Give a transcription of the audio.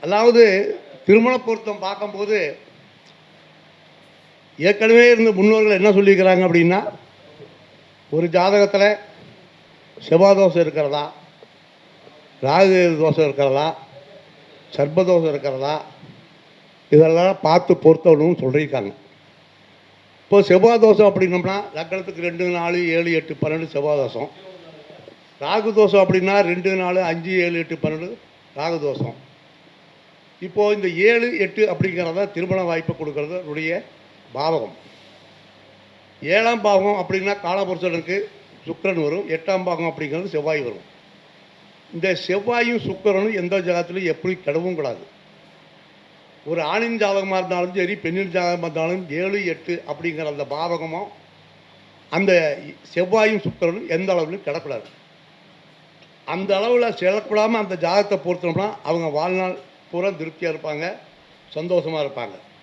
அதாவது திருமண பொருத்தம் பார்க்கும்போது ஏற்கனவே இருந்த முன்னோர்கள் என்ன சொல்லியிருக்கிறாங்க அப்படின்னா, ஒரு ஜாதகத்தில் செவ்வாய் தோஷம் இருக்கிறதா, ராகு தோஷம் இருக்கிறதா, சர்ப்பதோஷம் இருக்கிறதா, இதெல்லாம் பார்த்து பொருத்தணும்னு சொல்லியிருக்காங்க. இப்போ செவ்வாய் தோஷம் அப்படின்னோம்னா லக்கணத்துக்கு 2, 4, 7, 8, 12 செவ்வாய் தோஷம். ராகு தோஷம் அப்படின்னா 2, 4, 5, 7, 8, 12 ராகு தோஷம். இப்போது இந்த 7, 8 அப்படிங்கிறத திருமண வாய்ப்பை கொடுக்கறதுடைய பாவகம். 7ஆம் பாவகம் அப்படின்னா காலபுருஷனுக்கு சுக்கிரன் வரும். 8ஆம் பாவகம் அப்படிங்கிறது செவ்வாய் வரும். இந்த செவ்வாயும் சுக்கிரனும் எந்த ஜாதகத்திலையும் எப்படி கெடவும் கூடாது. ஒரு ஆணின் ஜாதகமாக இருந்தாலும் சரி, பெண்ணின் ஜாதகமாக இருந்தாலும் 7, 8 அப்படிங்கிற அந்த பாவகமும் அந்த செவ்வாயும் சுக்கிரனும் எந்த அளவுலையும் கெடக்கூடாது. அந்த அளவில் செல்லக்கூடாமல் அந்த ஜாதகத்தை பொறுத்தோம்னா அவங்க வாழ்நாள் பூரா திருப்தியாக இருப்பாங்க, சந்தோஷமாக இருப்பாங்க.